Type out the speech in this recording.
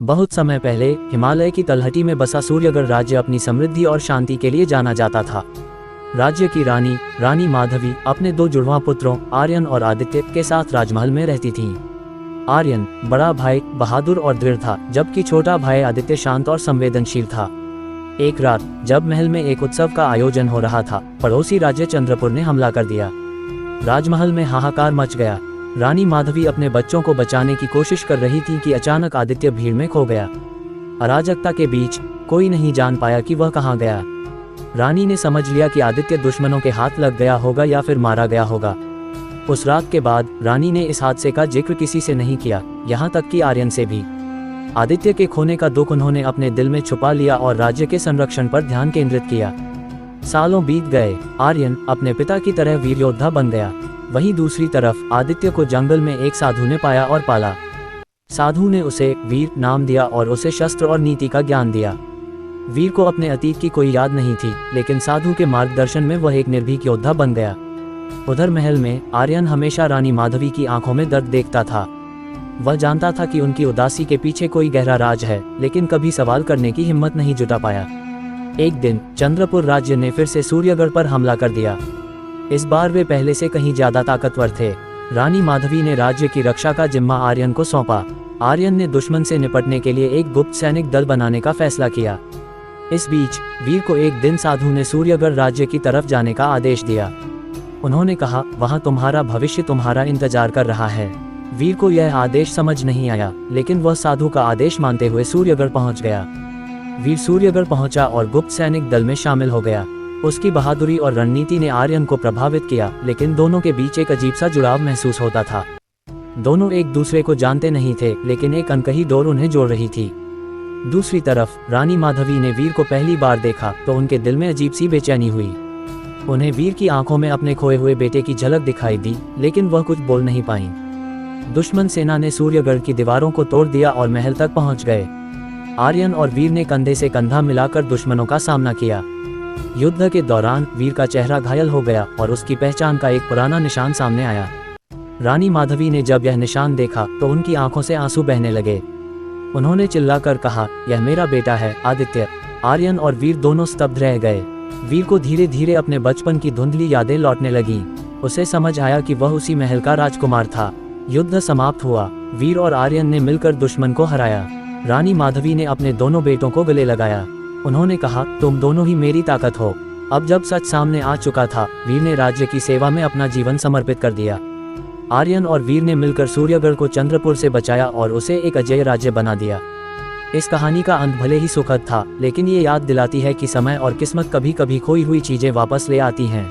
बहुत समय पहले हिमालय की तलहटी में बसा सूर्यगढ़ राज्य अपनी समृद्धि और शांति के लिए जाना जाता था। राज्य की रानी माधवी अपने दो जुड़वां पुत्रों आर्यन और आदित्य के साथ राजमहल में रहती थीं। आर्यन बड़ा भाई बहादुर और दृढ़ था, जबकि छोटा भाई आदित्य शांत और संवेदनशील था। एक रात जब महल में एक उत्सव का आयोजन हो रहा था, पड़ोसी राज्य चंद्रपुर ने हमला कर दिया। राजमहल में हाहाकार मच गया। रानी माधवी अपने बच्चों को बचाने की कोशिश कर रही थी कि अचानक आदित्य भीड़ में खो गया। अराजकता के बीच कोई नहीं जान पाया कि वह कहाँ गया। रानी ने समझ लिया कि आदित्य दुश्मनों के हाथ लग गया होगा या फिर मारा गया होगा। उस रात के बाद रानी ने इस हादसे का जिक्र किसी से नहीं किया, यहाँ तक कि आर्यन से भी। आदित्य के खोने का दुख उन्होंने अपने दिल में छुपा लिया और राज्य के संरक्षण पर ध्यान केंद्रित किया। सालों बीत गए, आर्यन अपने पिता की तरह वीर योद्धा बन गया। वहीं दूसरी तरफ आदित्य को जंगल में एक साधु ने पाया और पाला। साधु ने उसे वीर नाम दिया और उसे शस्त्र और नीति का ज्ञान दिया। वीर को अपने अतीत की कोई याद नहीं थी, लेकिन साधु के मार्गदर्शन में वह एक निर्भीक योद्धा बन गया। उधर महल में आर्यन हमेशा रानी माधवी की आंखों में दर्द देखता था। वह जानता था कि उनकी उदासी के पीछे कोई गहरा राज है, लेकिन कभी सवाल करने की हिम्मत नहीं जुटा पाया। एक दिन चंद्रपुर राज्य ने फिर से सूर्यगढ़ पर हमला कर दिया। इस बार वे पहले से कहीं ज्यादा ताकतवर थे। रानी माधवी ने राज्य की रक्षा का जिम्मा आर्यन को सौंपा। आर्यन ने दुश्मन से निपटने के लिए एक गुप्त सैनिक दल बनाने का फैसला किया। इस बीच वीर को एक दिन साधु ने सूर्यगढ़ राज्य की तरफ जाने का आदेश दिया। उन्होंने कहा, वहां तुम्हारा भविष्य तुम्हारा इंतजार कर रहा है। वीर को यह आदेश समझ नहीं आया, लेकिन वह साधु का आदेश मानते हुए सूर्यगढ़ पहुंच गया। वीर सूर्यगढ़ पहुंचा और गुप्त सैनिक दल में शामिल हो गया। उसकी बहादुरी और रणनीति ने आर्यन को प्रभावित किया, लेकिन दोनों के बीच एक अजीब सा जुड़ाव महसूस होता था। दोनों एक दूसरे को जानते नहीं थे, लेकिन एक अनकही डोर उन्हें जोड़ रही थी। दूसरी तरफ रानी माधवी ने वीर को पहली बार देखा तो उनके दिल में अजीब सी बेचैनी हुई। उन्हें वीर की आंखों में अपने खोए हुए बेटे की झलक दिखाई दी, लेकिन वह कुछ बोल नहीं पाई। दुश्मन सेना ने सूर्यगढ़ की दीवारों को तोड़ दिया और महल तक पहुंच गए। आर्यन और वीर ने कंधे से कंधा मिलाकर दुश्मनों का सामना किया। युद्ध के दौरान वीर का चेहरा घायल हो गया और उसकी पहचान का एक पुराना निशान सामने आया। रानी माधवी ने जब यह निशान देखा तो उनकी आंखों से आंसू बहने लगे। उन्होंने चिल्लाकर कहा, यह मेरा बेटा है आदित्य। आर्यन और वीर दोनों स्तब्ध रह गए। वीर को धीरे धीरे अपने बचपन की धुंधली यादें लौटने लगीं। उसे समझ आया कि वह उसी महल का राजकुमार था। युद्ध समाप्त हुआ। वीर और आर्यन ने मिलकर दुश्मन को हराया। रानी माधवी ने अपने दोनों बेटों को गले लगाया। उन्होंने कहा, तुम दोनों ही मेरी ताकत हो। अब जब सच सामने आ चुका था, वीर ने राज्य की सेवा में अपना जीवन समर्पित कर दिया। आर्यन और वीर ने मिलकर सूर्यगढ़ को चंद्रपुर से बचाया और उसे एक अजेय राज्य बना दिया। इस कहानी का अंत भले ही सुखद था, लेकिन ये याद दिलाती है कि समय और किस्मत कभी कभी खोई हुई चीजें वापस ले आती हैं।